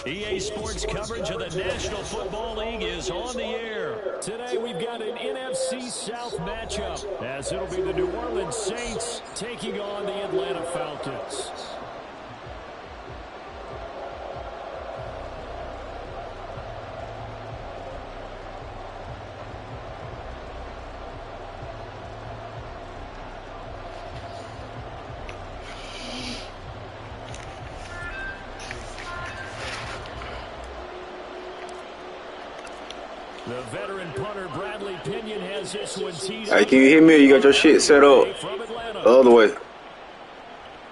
EA Sports coverage of the National Football League is on the air. Today we've got an NFC South matchup, as it'll be the New Orleans Saints taking on the Atlanta Falcons. The veteran punter Bradley Pinion has this one teed up. Hey, can you hear me? You got your shit set up the other way.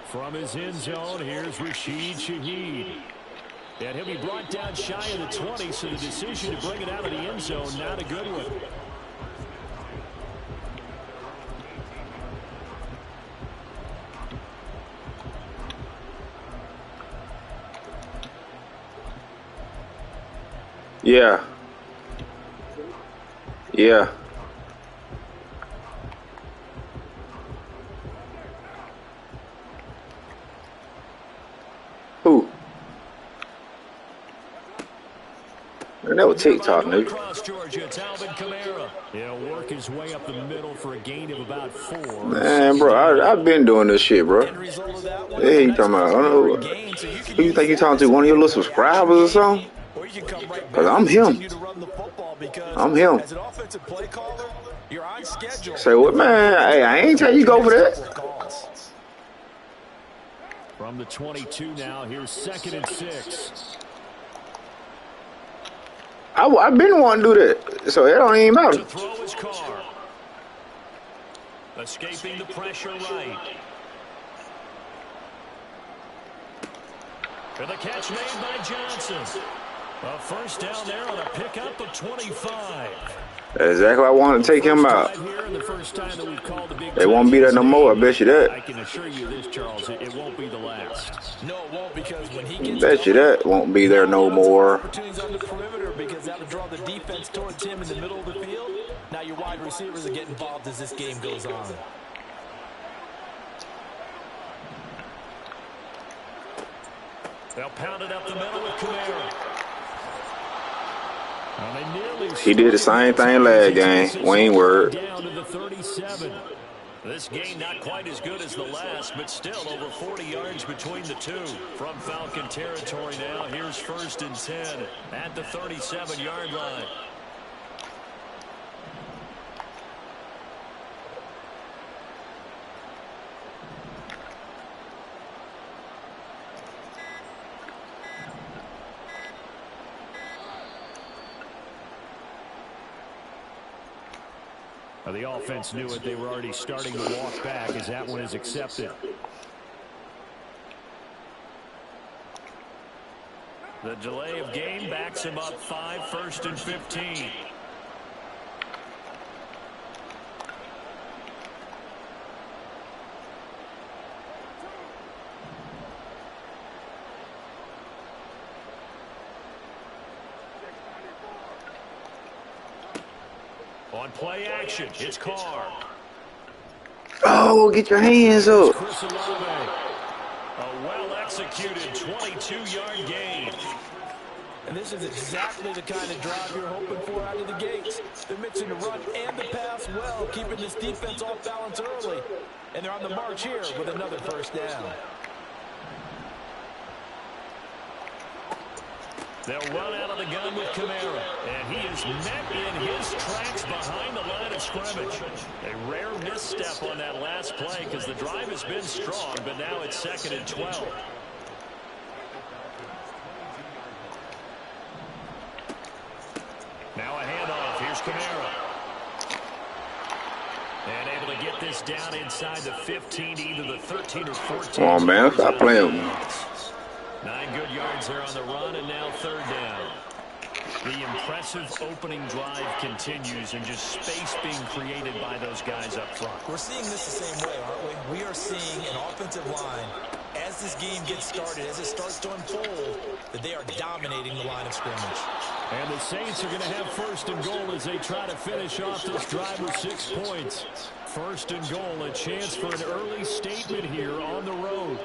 From his end zone, here's Rashid Shaheed. And he'll be brought down shy of the 20, so the decision to bring it out of the end zone, not a good one. Yeah. Yeah. Who? Man, that was TikTok, nigga. Across Georgia, it's Alvin Kamara. He'll work his way up the middle for a gain of about 4. Man, bro, I've been doing this shit, bro. Yeah, you talking about? I don't know. Who you think you talking to? One of your little subscribers or something? Cause I'm him. I'm him. Say what, man? Hey, I ain't tell you go for that. From the 22 now, here's 2nd and 6. I've been wanting to do that, so it don't even matter. To throw his car. Escaping the pressure right. For the catch made by Johnson. A first down there on a pickup of 25. That's exactly what I wanted to take him out. They won't be there no more, I bet you that. I can assure you this, Charles, it won't be the last. No, it won't, because when he gets bet you that won't be there no more. Opportunities on the perimeter, because that'll draw the defense towards him in the middle of the field. Now your wide receivers will get involved as this game goes on. They'll pound it up the middle with Kamara. He did the same thing last game. Wayne Word. Down to the 37. This game not quite as good as the last, but still over 40 yards between the two. From Falcon territory now, here's 1st and 10 at the 37-yard line. The offense knew it. They were already starting to walk back as that one is accepted. The delay of game backs him up 5, 1st and 15. On play action, it's Carr. Oh, get your hands up. A well-executed 22-yard gain. And this is exactly the kind of drive you're hoping for out of the gates. They're mixing the run and the pass well, keeping this defense off balance early. And they're on the march here with another first down. They'll run out of the gun with Kamara, and he is met in his tracks behind the line of scrimmage. A rare misstep on that last play because the drive has been strong, but now it's 2nd and 12. Now a handoff. Here's Kamara. And able to get this down inside the 15 to either the 13 or 14. Come on, man. Stop playing with me. 9 good yards there on the run, and now 3rd down. The impressive opening drive continues, and just space being created by those guys up front. We're seeing this the same way, aren't we? We are seeing an offensive line, as this game gets started, as it starts to unfold, that they are dominating the line of scrimmage. And the Saints are going to have 1st and goal as they try to finish off this drive with 6 points. 1st and goal, a chance for an early statement here on the road.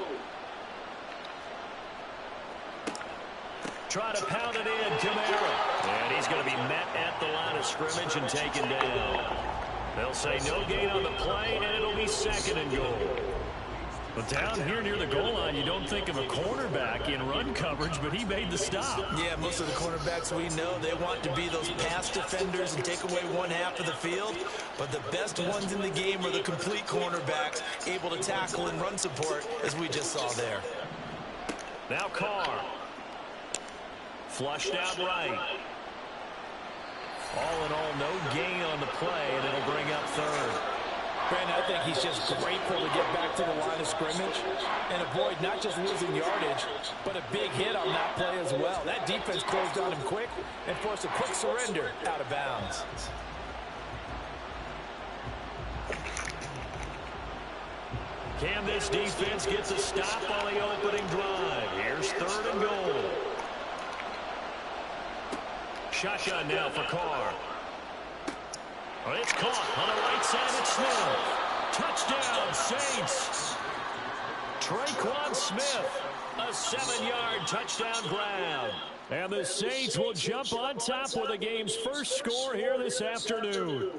Try to pound it in, Kamara. And he's going to be met at the line of scrimmage and taken down. They'll say no gain on the play, and it'll be 2nd and goal. But down here near the goal line, you don't think of a cornerback in run coverage, but he made the stop. Yeah, most of the cornerbacks we know, they want to be those pass defenders and take away one half of the field. But the best ones in the game are the complete cornerbacks, able to tackle and run support, as we just saw there. Now Carr. Flushed out right. All in all, no gain on the play, and it'll bring up 3rd. Brandon, I think he's just grateful to get back to the line of scrimmage and avoid not just losing yardage, but a big hit on that play as well. That defense closed on him quick and forced a quick surrender out of bounds. Can this defense get the stop on the opening drive? Here's 3rd and goal. Shotgun now for Carr. Well, it's caught on the right side. It's Smith. Touchdown, Saints. Traquan Smith, a 7-yard touchdown grab. And the Saints will jump on top with the game's first score here this afternoon.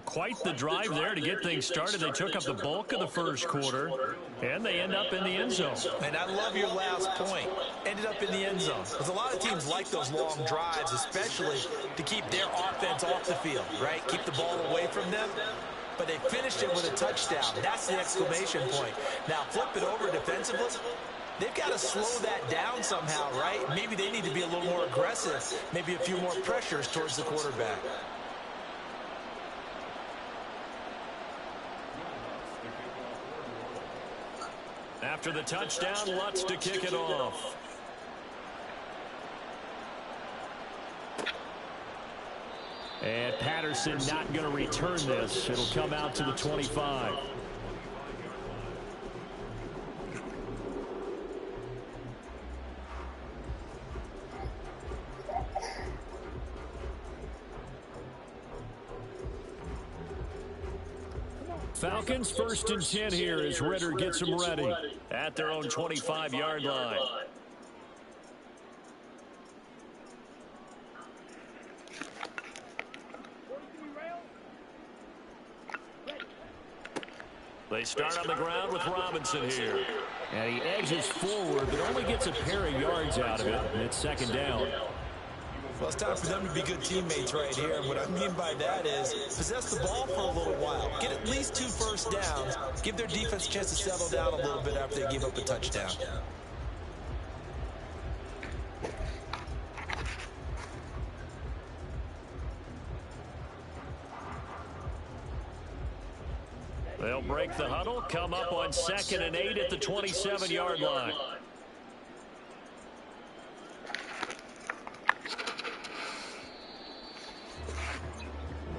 Quite the drive there to get things started. They took up the bulk of the first quarter, and they end up in the end zone. And I love your last point. Ended up in the end zone. Because a lot of teams like those long drives, especially to keep their offense off the field, right? Keep the ball away from them. But they finished it with a touchdown. That's the exclamation point. Now, flip it over defensively. They've got to slow that down somehow, right? Maybe they need to be a little more aggressive. Maybe a few more pressures towards the quarterback. After the touchdown, Lutz to kick it off. And Patterson not going to return this. It'll come out to the 25. Falcons 1st and 10 here as Ritter gets them ready at their own 25-yard line. They start on the ground with Robinson here. And he edges forward, but only gets a pair of yards out of it. And it's 2nd down. Well, it's time for them to be good teammates right here. And what I mean by that is possess the ball for a little while. Get at least 2 first downs. Give their defense a chance to settle down a little bit after they give up a touchdown. They'll break the huddle, come up on 2nd and 8 at the 27-yard line.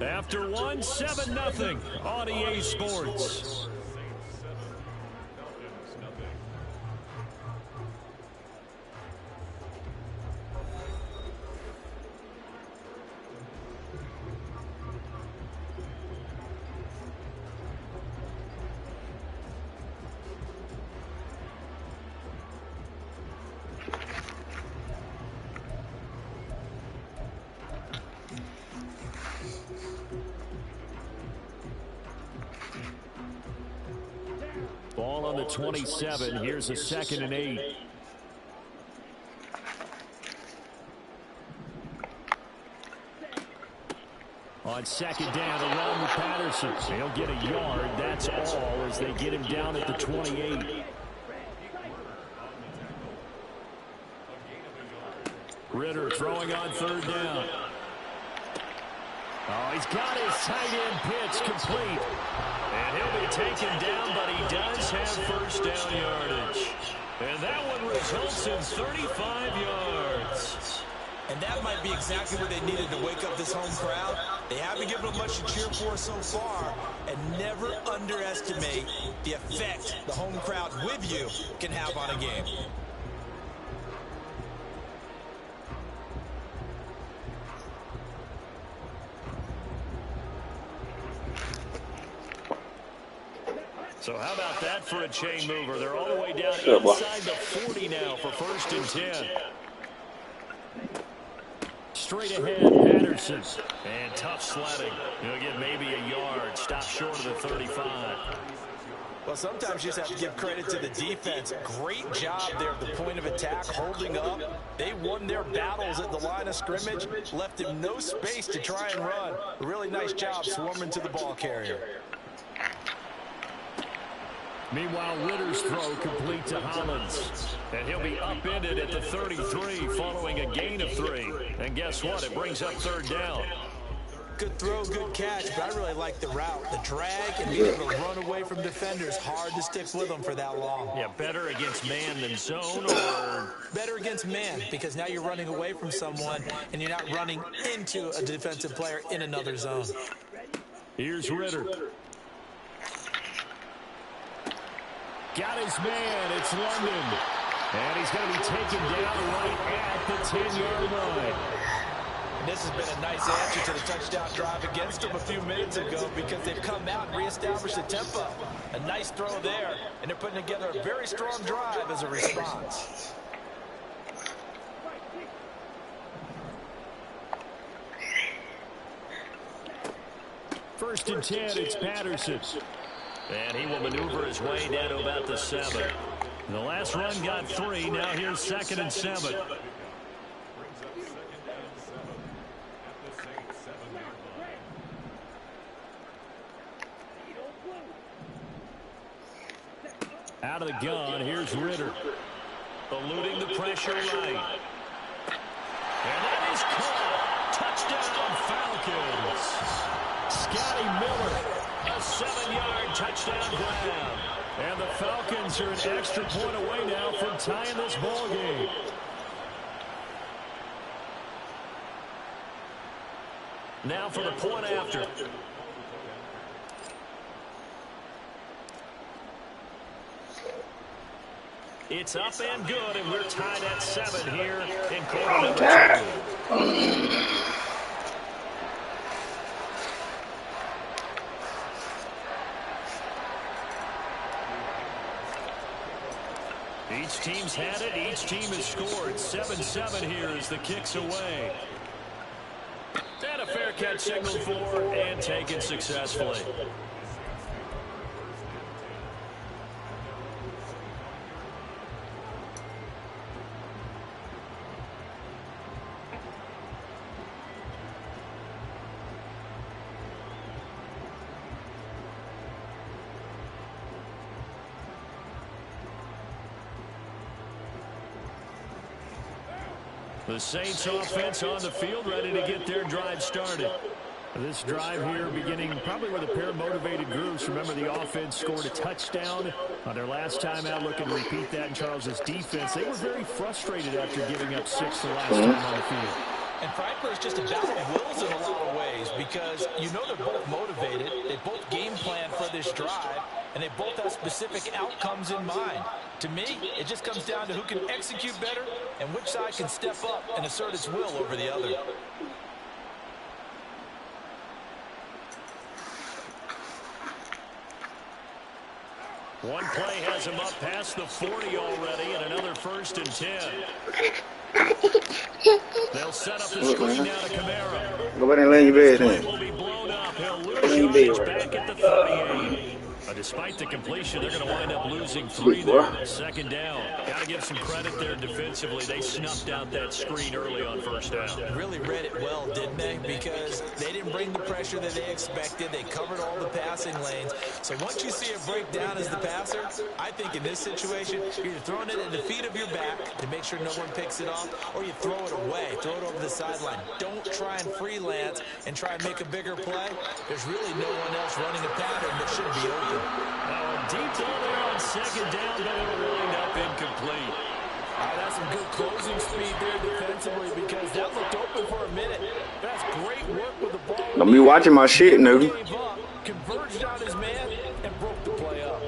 After one, 7-0 on EA Sports. Ball on the 27. Here's a 2nd and 8. On 2nd down, around with Patterson. He'll get a yard. That's all as they get him down at the 28. Ritter throwing on 3rd down. Oh, he's got his tight end pitch complete. And he'll be taken down, but he does have 1st down yardage. And that one results in 35 yards. And that might be exactly what they needed to wake up this home crowd. They haven't given them much to cheer for so far. And never underestimate the effect the home crowd with you can have on a game. So how about that for a chain mover? They're all the way down inside the 40 now for 1st and 10. Straight ahead, Patterson. And tough sledding. He'll get maybe a yard. Stop short of the 35. Well, sometimes you just have to give credit to the defense. Great job there at the point of attack, holding up. They won their battles at the line of scrimmage, left him no space to try and run. A really nice job swarming to the ball carrier. Meanwhile, Ritter's throw complete to Hollins. And he'll be upended at the 33 following a gain of 3. And guess what? It brings up 3rd down. Good throw, good catch, but I really like the route. The drag and being able to run away from defenders. Hard to stick with them for that long. Yeah, better against man than zone, or? Better against man, because now you're running away from someone and you're not running into a defensive player in another zone. Here's Ritter. Got his man. It's London. And he's going to be taken down right at the 10-yard line. And this has been a nice answer to the touchdown drive against them a few minutes ago because they've come out and reestablished the tempo. A nice throw there, and they're putting together a very strong drive as a response. First and 10, it's Patterson. And he will maneuver his way down to about the 7. The last run got 3. Now here's 2nd and 7. Out of the gun, here's Ritter. Eluding the pressure right. And that is caught. Touchdown, Falcons. Scotty Miller, a 7-yard touchdown grab. And the Falcons are an extra point away now from tying this ball game. Now for the point after. It's up and good, and we're tied at 7 here in quarter number 2. Each team's had it. Each team has scored. 7-7 here as the kick's away. And a fair catch signaled for and taken successfully. The Saints offense on the field, ready to get their drive started. This drive here beginning probably with a pair of motivated groups. Remember, the offense scored a touchdown on their last time out, looking to repeat that in Charles's defense. They were very frustrated after giving up 6 the last time on the field. And frankly, it's just a battle of wills in a lot of ways because you know they're both motivated. They both game plan for this drive, and they both have specific outcomes in mind. To me, it just comes down to who can execute better and which side can step up and assert its will over the other. One play has him up past the 40 already, and another 1st and 10. They'll set up the screen now to Kamara. Go ahead and lay your bed then. Will be blown up. He'll lose yardage back at the 38. Despite the completion, they're going to wind up losing 3 there. 2nd down. Got to give some credit there defensively. They snuffed out that screen early on 1st down. Really read it well, didn't they? Because they didn't bring the pressure that they expected. They covered all the passing lanes. So once you see a breakdown as the passer, I think in this situation, you're either throwing it at the feet of your back to make sure no one picks it off, or you throw it away, throw it over the sideline. Don't try and freelance and try and make a bigger play. There's really no one else running a pattern that should be open. Deep down there on 2nd down, but it'll wind up incomplete. That's some good closing speed there defensively because that looked open for a minute. That's great work with the ball. Don't be watching my shit, nigga. Converged on his man and broke the play up.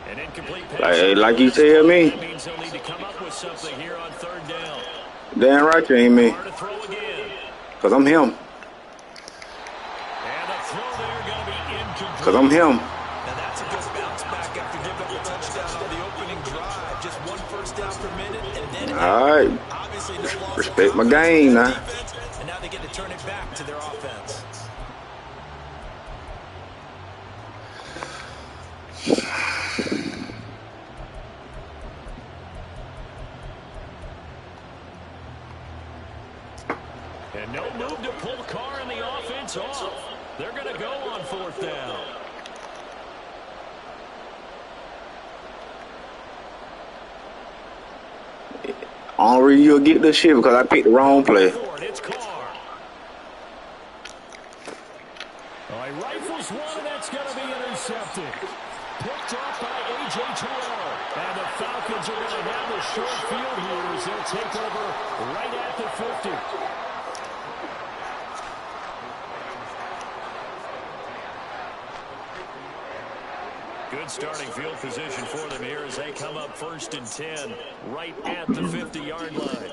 An incomplete pass. Like you tell me. That means he'll need to come up with something here on 3rd down. Damn right you ain't me. Because I'm him. And the throw there going to be incomplete. Because I'm him. Now that's a good Alright. Respect my game now. And now they get to turn it back to their offense. And no move to pull Carr and the offense off. They're going to go on 4th down. Henry, you'll get this shit because I picked the wrong play. It's Carr. Oh, he rifles one, and that's going to be intercepted. Picked off by A.J. Terrell. And the Falcons are going to have the short field here as they'll take over right at the 50. Good starting field position for them here as they come up 1st and 10, right at the 50-yard line.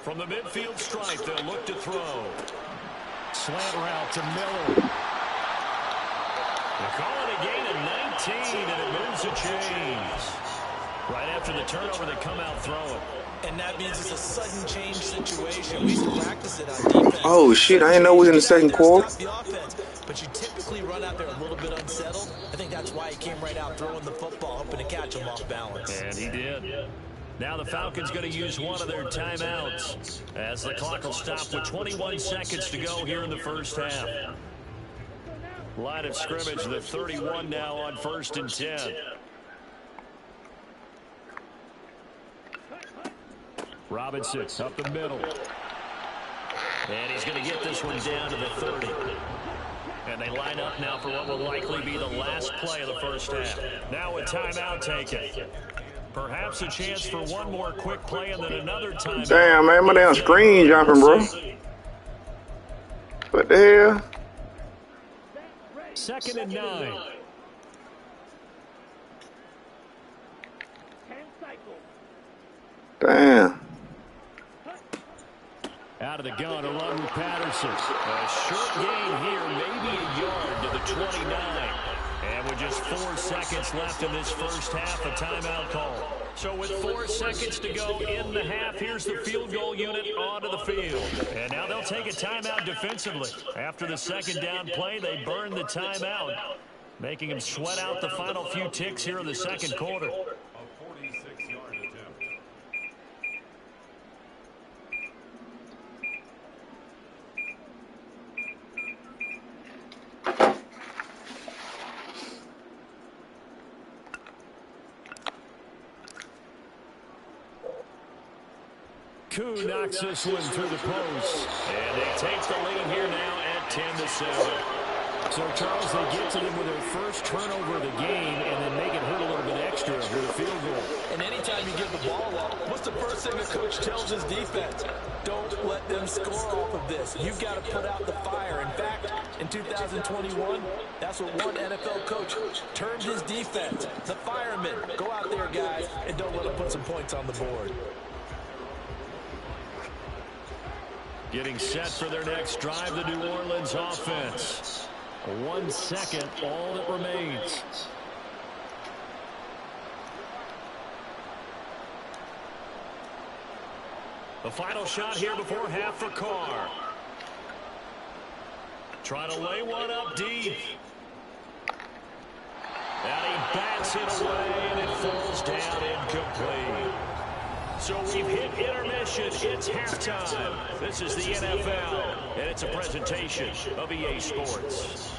From the midfield stripe, they'll look to throw. Slant route to Miller. They call it a gain of 19, and it moves the chains. Right after the turnover, they come out throwing. And that means it's a sudden change situation. We used to practice it on defense. Oh, shit. I didn't know we was in the second quarter. But you typically run out there a little bit unsettled. I think that's why he came right out throwing the football, hoping to catch him off balance. And he did. Now the Falcons going to use one of their timeouts as the clock will stop with 21 seconds to go here in the first half. Line of scrimmage, the 31 now on 1st and 10. Robinson up the middle. And he's going to get this one down to the 30. And they line up now for what will likely be the last play of the first half. Now a timeout taken. Perhaps a chance for one more quick play and then another timeout. Damn, man, my damn screen jumping, bro. What the hell? 2nd and 9. Damn. Out of the gun, a run with Patterson. A short gain here, maybe a yard to the 29. And with just 4 seconds left in this first half, a timeout call. So with 4 seconds to go in the half, here's the field goal unit onto the field. And now they'll take a timeout defensively. After the 2nd down play, they burn the timeout, making them sweat out the final few ticks here in the 2nd quarter. Koo knocks this one through the post. And they take the lead here now at 10-7. So, Charles, they get to them with their first turnover of the game and then make it hurt a little bit extra with a field goal. And anytime you give the ball up, what's the first thing the coach tells his defense? Don't let them score off of this. You've got to put out the fire. In fact, in 2021, that's what one NFL coach termed his defense. The firemen. Go out there, guys, and don't let them put some points on the board. Getting set for their next drive, the New Orleans offense. 1 second, all that remains. The final shot here before half for Carr. Trying to lay one up deep. And he bats it away, and it falls down incomplete. So we've hit intermission. It's halftime. This is the NFL, and it's a presentation of EA Sports.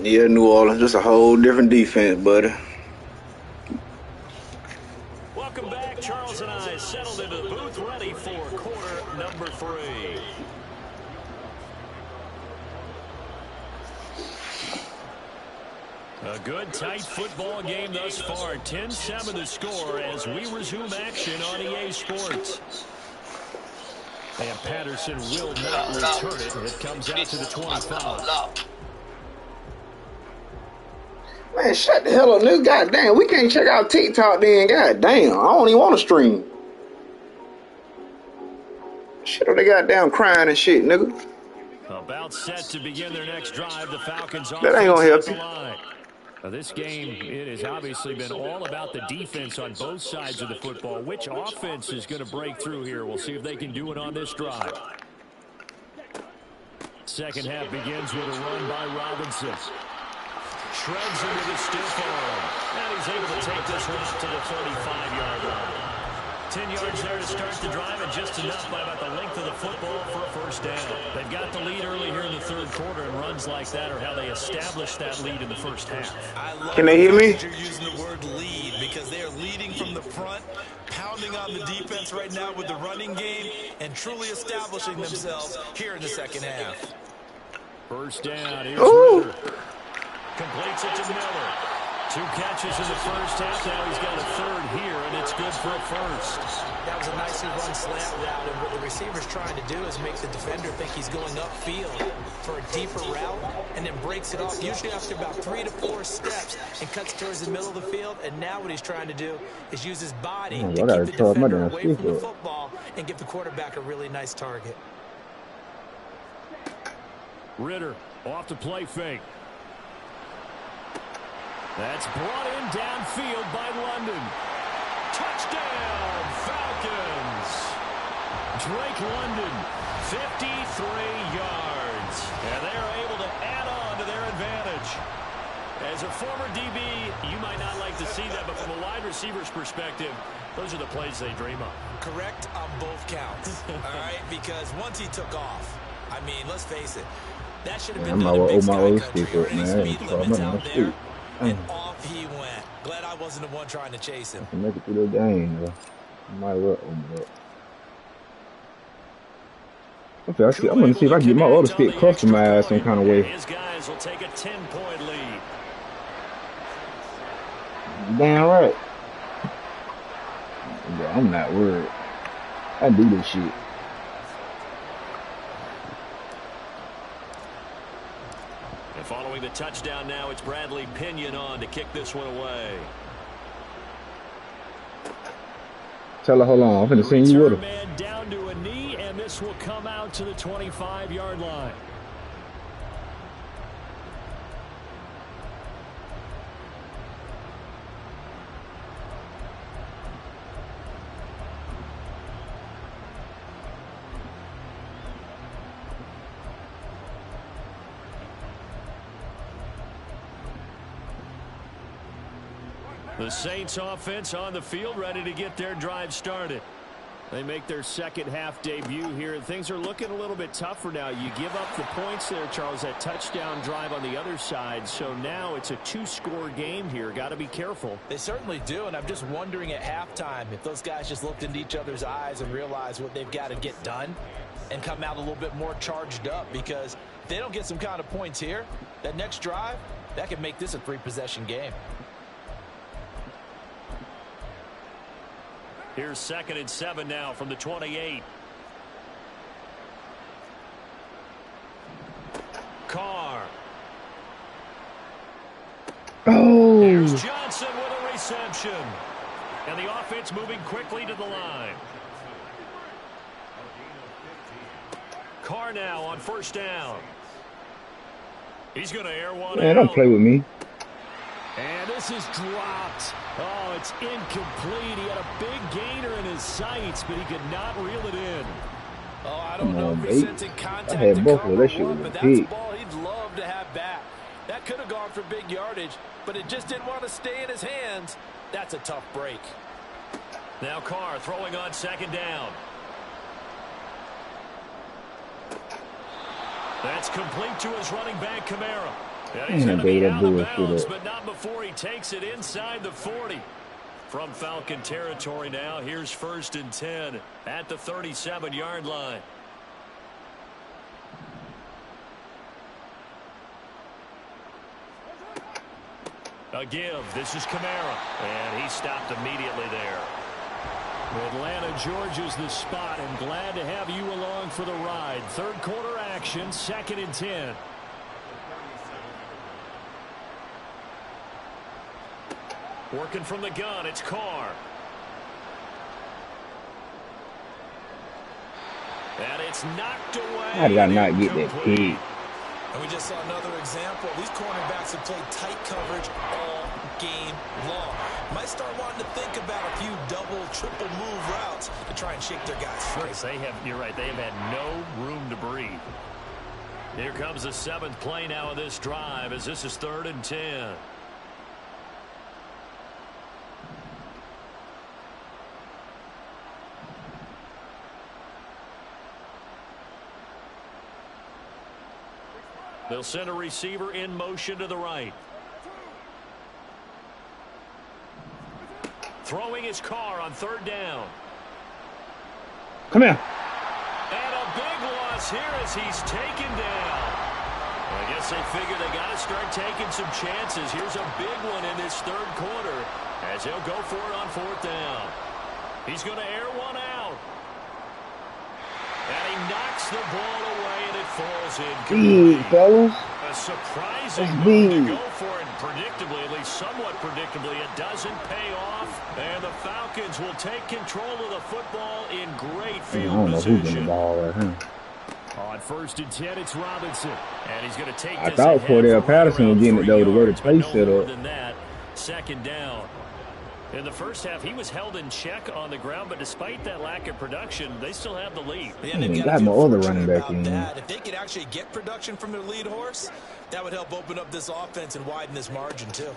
Yeah, New Orleans, just a whole different defense, buddy. Welcome back. Charles and I settled into the booth, ready for quarter number 3. A good, tight football game thus far. 10-7 the score as we resume action on EA Sports. And Patterson will not return it. It comes out to the 25. Man, shut the hell up, nigga. Goddamn, we can't check out TikTok then. Goddamn, I don't even want to stream. Shit, they goddamn crying and shit, nigga. A About set to begin their next drive. The Falcons That ain't gonna help offense at you. the line. Now, this game, it has obviously been all about the defense on both sides of the football. Which offense is going to break through here? We'll see if they can do it on this drive. Second half begins with a run by Robinson. Shreds him with a stiff arm. And he's able to take this one up to the 35-yard line. 10 yards there to start the drive, and just enough by about the length of the football for a first down. They've got the lead early here in the third quarter, and runs like that are how they establish that lead in the first half. Can they hear me? You're using the word lead because they are leading from the front, pounding on the defense right now with the running game, and truly establishing themselves here in the second half. First down. Here's Ritter. Completes it to Miller. 2 catches in the first half. Now he's got a third here, and it's good for a first. That was a nicely run slant route, and what the receiver's trying to do is make the defender think he's going upfield for a deeper route, and then breaks it off, usually after about 3 to 4 steps, and cuts towards the middle of the field. And now what he's trying to do is use his body to keep the defender away from the football and give the quarterback a really nice target. Ritter off the play fake. That's brought in downfield by London. Touchdown, Falcons. Drake London, 53 yards. And they're able to add on to their advantage. As a former DB, you might not like to see that, but from a wide receiver's perspective, those are the plays they dream of. Correct on both counts, all right? Because once he took off, I mean, let's face it, that should have been done in Big Sky Country or any speed limits out there. And off he went. Glad I wasn't the one trying to chase him. I can make it through the game, though. I might well open it up. Okay, I'm gonna see if I can get my auto stick customized some kind of way. His guys will take a 10-point lead. Damn right. Bro, I'm not worried. I do this shit. Following the touchdown now, it's Bradley Pinion on to kick this one away. Tell her, hold on, I'm finna send you with her. Man down to a knee, and this will come out to the 25-yard line. The Saints offense on the field, ready to get their drive started. They make their second half debut here, and things are looking a little bit tougher now. You give up the points there, Charles, that touchdown drive on the other side. So now it's a 2-score game here. Got to be careful. They certainly do, and I'm just wondering at halftime if those guys just looked into each other's eyes and realized what they've got to get done and come out a little bit more charged up, because if they don't get some kind of points here, that next drive, that could make this a 3-possession game. Here's 2nd and 7 now from the 28. Carr. Oh. Here's Johnson with a reception. And the offense moving quickly to the line. Carr now on first down. He's going to air one Man, out. don't play with me. And this is dropped. Oh, it's incomplete. He had a big gainer in his sights, but he could not reel it in. Oh, I don't know if he's sensing contact. I had both of that shit with but a that's pig. a ball he'd love to have back. That could have gone for big yardage, but it just didn't want to stay in his hands. That's a tough break. Now Carr throwing on 2nd down. That's complete to his running back, Kamara. And he's going to be out of bounds, but not before he takes it inside the 40. From Falcon territory now, here's 1st and 10 at the 37-yard line. A give. This is Kamara. And he stopped immediately there. Atlanta, Georgia's the spot, and glad to have you along for the ride. Third quarter action, 2nd and 10. Working from the gun, it's Carr. And it's knocked away. How did I not get that pick? And we just saw another example. These cornerbacks have played tight coverage all game long. Might start wanting to think about a few double, triple move routes to try and shake their guys free. You're right. They have had no room to breathe. Here comes the 7th play now of this drive as this is 3rd and 10. They'll send a receiver in motion to the right. Throwing his car on 3rd down. Come here. And a big loss here as he's taken down. I guess they figure they got to start taking some chances. Here's a big one in this 3rd quarter as he'll go for it on 4th down. He's going to air one out. And he knocks the ball away, and it falls in. Big, fellas. A surprising move to go for it, predictably, at least somewhat predictably. It doesn't pay off, and the Falcons will take control of the football in great field position. Who's in the ball right here. On 1st and 10, it's Robinson, and he's going to take I this thought Cordell Patterson was getting it, though, the way the play set up. Than that, 2nd down. In the first half, he was held in check on the ground, but despite that lack of production, they still have the lead. Yeah, they've got my other running back in. If they could actually get production from their lead horse, that would help open up this offense and widen this margin, too.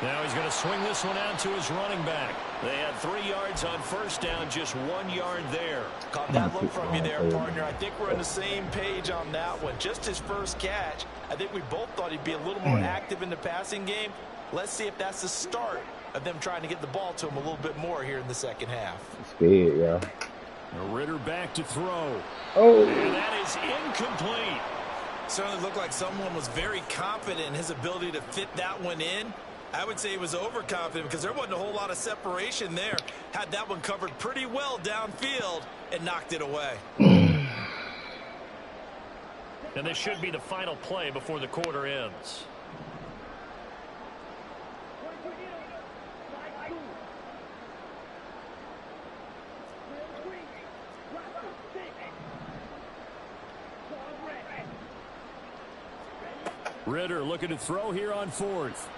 Now he's going to swing this one out to his running back. They had 3 yards on 1st down, just 1 yard there. Caught that look from you there, partner. I think we're on the same page on that one. Just his first catch. I think we both thought he'd be a little more active in the passing game. Let's see if that's the start of them trying to get the ball to him a little bit more here in the 2nd half. Scared, yeah. Ritter back to throw. Oh. And that is incomplete. Certainly looked like someone was very confident in his ability to fit that one in. I would say he was overconfident because there wasn't a whole lot of separation there. Had that one covered pretty well downfield and knocked it away. And this should be the final play before the quarter ends. Ritter looking to throw here on 4th.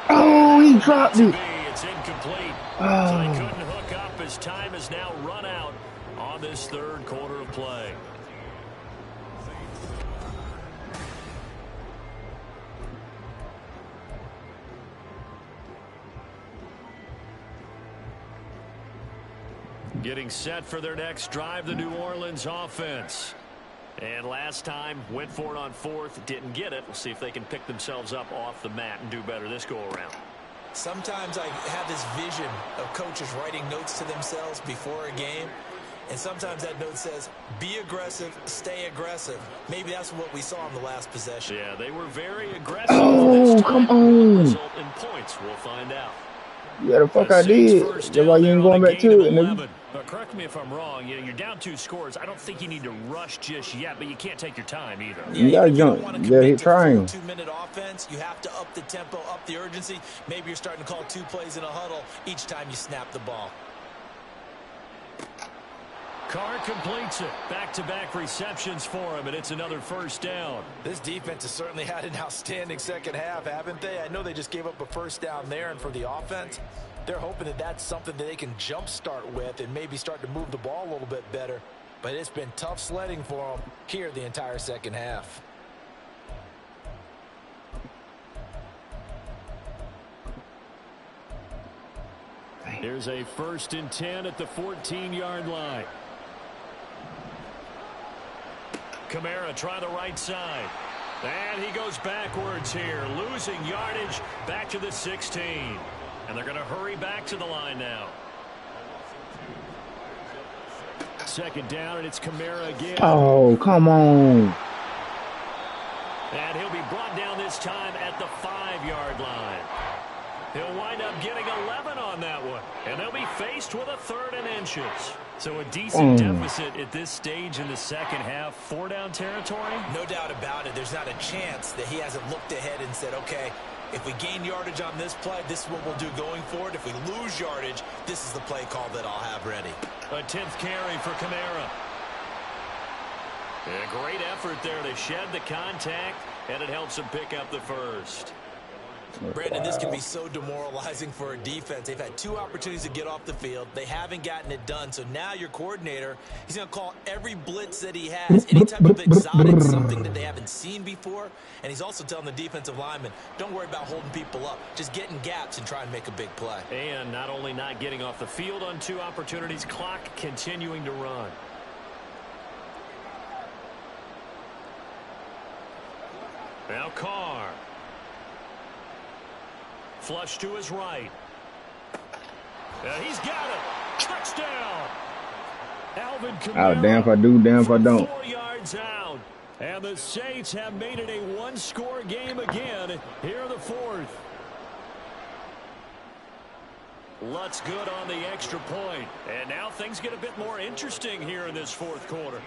Oh, he dropped it. It's incomplete. Oh. So they couldn't hook up as time has now run out on this 3rd quarter of play. Getting set for their next drive, the New Orleans offense. And last time, went for it on 4th, didn't get it. We'll see if they can pick themselves up off the mat and do better this go-around. Sometimes I have this vision of coaches writing notes to themselves before a game. And sometimes that note says, be aggressive, stay aggressive. Maybe that's what we saw in the last possession. Yeah, they were very aggressive. Oh, come on. Result in points, we'll find out. Yeah, the fuck I did. That's why you ain't going back to it, nigga. But correct me if I'm wrong. You're down 2 scores. I don't think you need to rush just yet, but you can't take your time either. You gotta jump. You gotta hit triangle. 2-minute offense. You have to up the tempo, up the urgency. Maybe you're starting to call 2 plays in a huddle each time you snap the ball. Carr completes it. Back-to-back receptions for him, and it's another 1st down. This defense has certainly had an outstanding 2nd half, haven't they? I know they just gave up a 1st down there, and for the offense, they're hoping that that's something that they can jumpstart with and maybe start to move the ball a little bit better. But it's been tough sledding for them here the entire 2nd half. Here's a 1st and 10 at the 14-yard line. Kamara try the right side. And he goes backwards here, losing yardage back to the 16. And they're going to hurry back to the line now. 2nd down, and it's Kamara again. Oh, come on. And he'll be brought down this time at the 5-yard line. He'll wind up getting 11 on that one. And they'll be faced with a 3rd and inches. So a decent deficit at this stage in the 2nd half. 4-down territory? No doubt about it. There's not a chance that he hasn't looked ahead and said, okay, If we gain yardage on this play, this is what we'll do going forward. If we lose yardage, this is the play call that I'll have ready. A 10th carry for Kamara. A great effort there to shed the contact, and it helps him pick up the first. Brandon, this can be so demoralizing for a defense. They've had 2 opportunities to get off the field. They haven't gotten it done. So now your coordinator, he's going to call every blitz that he has, any type of exotic, something that they haven't seen before. And he's also telling the defensive lineman, don't worry about holding people up. Just get in gaps and try and make a big play. And not only not getting off the field on 2 opportunities, clock continuing to run. Now Carr. Flush to his right. He's got it. Touchdown. Alvin Kamara. Oh, damn if I do, damn if I don't. 4 yards out. And the Saints have made it a 1-score game again here in the 4th. Lutz good on the extra point. And now things get a bit more interesting here in this 4th quarter.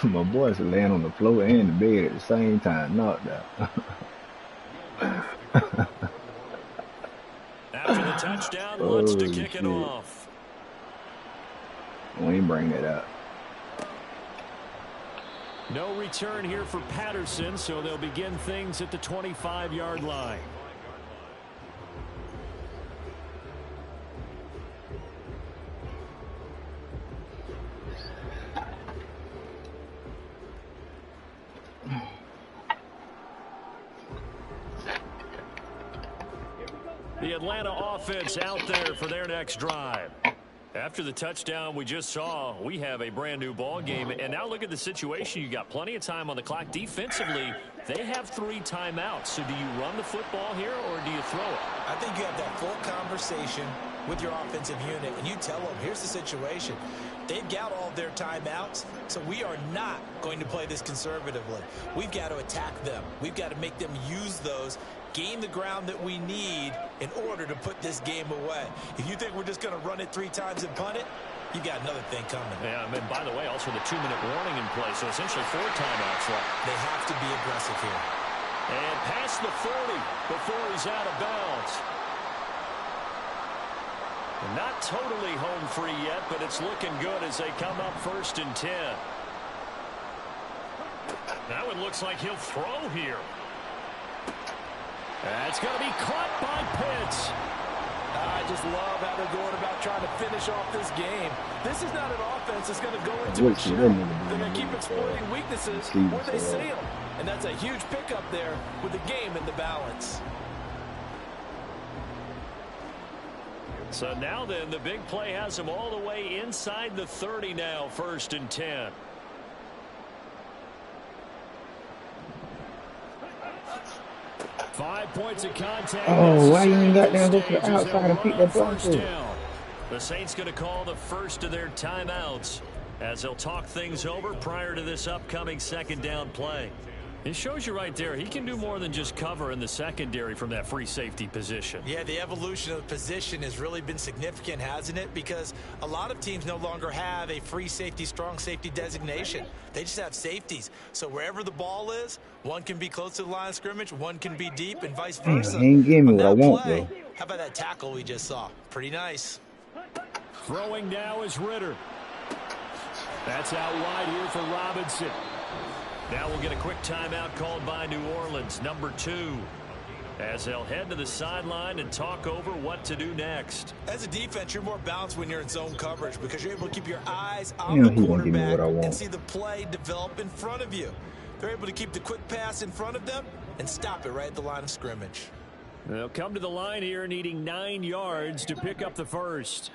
My boys are laying on the floor and the bed at the same time. Knocked out. After the touchdown, Lutz to kick it off. We ain't bring that up. No return here for Patterson, so they'll begin things at the 25-yard line. The Atlanta offense out there for their next drive. After the touchdown we just saw, we have a brand new ball game. And now look at the situation. You got plenty of time on the clock. Defensively, they have 3 timeouts. So do you run the football here or do you throw it? I think you have that full conversation with your offensive unit, and you tell them, here's the situation. They've got all their timeouts, so we are not going to play this conservatively. We've got to attack them. We've got to make them use those, gain the ground that we need in order to put this game away. If you think we're just going to run it 3 times and punt it, you got another thing coming. Yeah, and by the way, also the 2-minute warning in play, so essentially 4 timeouts left. They have to be aggressive here. And past the 40 before he's out of bounds. Not totally home free yet, but it's looking good as they come up 1st and 10. Now it looks like he'll throw here. That's going to be caught by Pitts. I just love how they're going about trying to finish off this game. This is not an offense that's going to go into a shell. They're going to keep exploiting weaknesses where they see them. And that's a huge pickup there with the game in the balance. So now then, the big play has him all the way inside the 30 now, 1st and 10. Five points of contact. Oh, why you ain't got down go to the outside and pick that ball down. The Saints going to call the first of their timeouts as they'll talk things over prior to this upcoming 2nd down play. It shows you right there, he can do more than just cover in the secondary from that free safety position. Yeah, the evolution of the position has really been significant, hasn't it? Because a lot of teams no longer have a free safety, strong safety designation. They just have safeties. So wherever the ball is, one can be close to the line of scrimmage, one can be deep, and vice versa. He ain't give me what I want, though. How about that tackle we just saw? Pretty nice. Throwing now is Ritter. That's out wide here for Robinson. Now we'll get a quick timeout called by New Orleans, number 2, as they'll head to the sideline and talk over what to do next. As a defense, you're more balanced when you're in zone coverage because you're able to keep your eyes on the quarterback and see the play develop in front of you. They're able to keep the quick pass in front of them and stop it right at the line of scrimmage. They'll come to the line here needing 9 yards to pick up the first.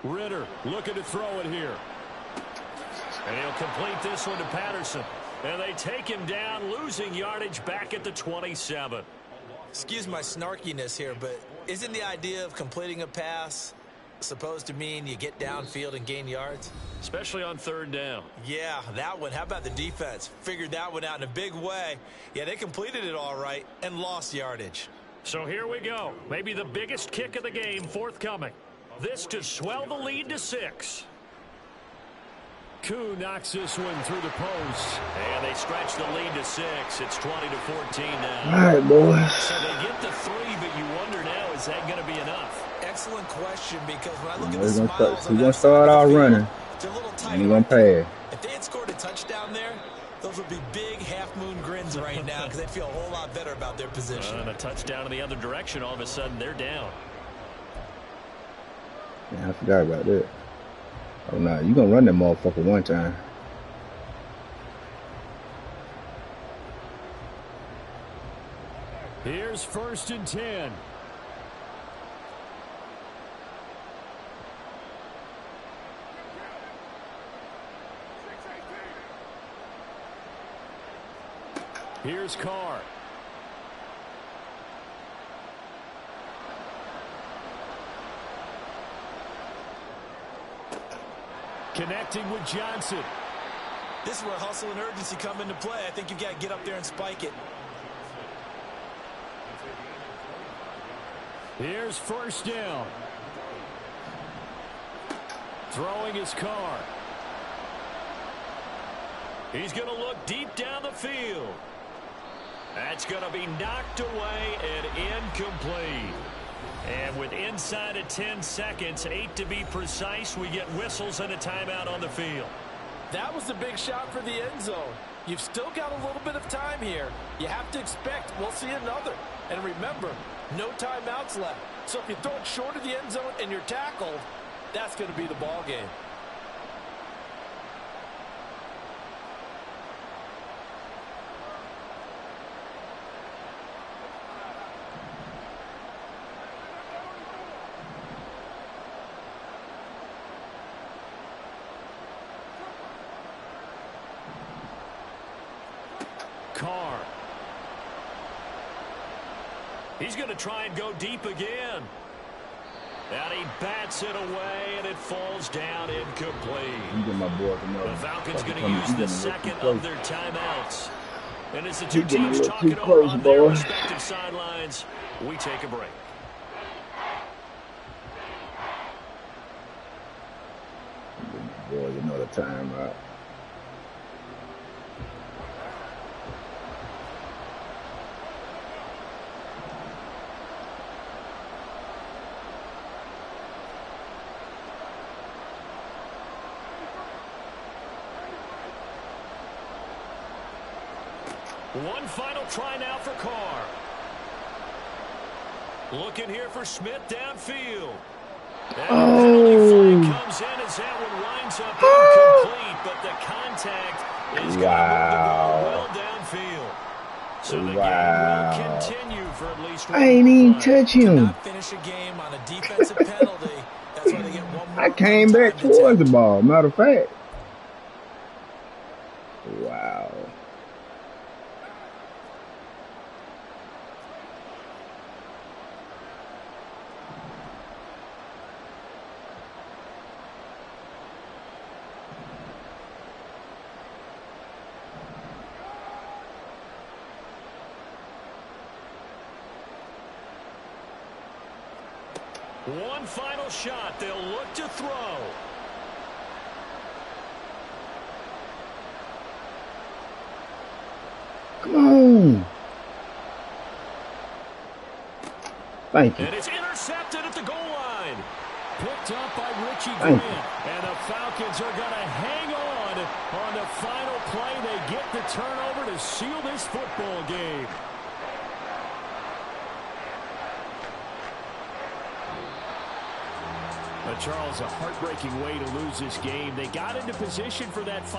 Ritter looking to throw it here. And he'll complete this one to Patterson. And they take him down, losing yardage back at the 27. Excuse my snarkiness here, but isn't the idea of completing a pass supposed to mean you get downfield and gain yards? Especially on 3rd down. Yeah, that one. How about the defense? Figured that one out in a big way. Yeah, they completed it all right and lost yardage. So here we go. Maybe the biggest kick of the game forthcoming. This to swell the lead to 6. Koo knocks this one through the post. And they stretch the lead to 6. It's 20-14 now. All right, boys. So they get to 3, but you wonder now, is that going to be enough? Excellent question, because when I look at He's the smiles, going to start out running. They're a little tight. And he's going to pass. If they had scored a touchdown there, those would be big half-moon grins right now because they'd feel a whole lot better about their position. And a touchdown in the other direction, all of a sudden they're down. Yeah, I forgot about that. Oh, no. You're going to run that motherfucker one time. Here's 1st and 10. Here's Carr. Connecting with Johnson. This is where hustle and urgency come into play. I think you've got to get up there and spike it. Here's 1st down. Throwing his Carr. He's going to look deep down the field. That's going to be knocked away and incomplete. And with inside of 10 seconds, 8 to be precise, we get whistles and a timeout on the field. That was the big shot for the end zone. You've still got a little bit of time here. You have to expect we'll see another. And remember, no timeouts left. So if you throw it short of the end zone and you're tackled, that's going to be the ball game. Carr. He's going to try and go deep again. And he bats it away, and it falls down incomplete. The Falcons going to use the second of their timeouts. And as the two teams talk it over on their respective sidelines, we take a break. Boys, another timeout. One final try now for Carr. Looking here for Smith downfield. And the penalty flag comes in as that one winds up incomplete, but the contact is going to well downfield. So the game will continue for at least one. I ain't even touch him. Not finish a game on a defensive penalty. That's why they get one more. I came back towards the ball, matter of fact. Wow. One final shot. They'll look to throw. Come on. Thank you. And it's intercepted at the goal line. Picked up by Richie Grant. And the Falcons are going to hang on the final play. They get the turnover to seal this football game. Charles, a heartbreaking way to lose this game. They got into position for that final.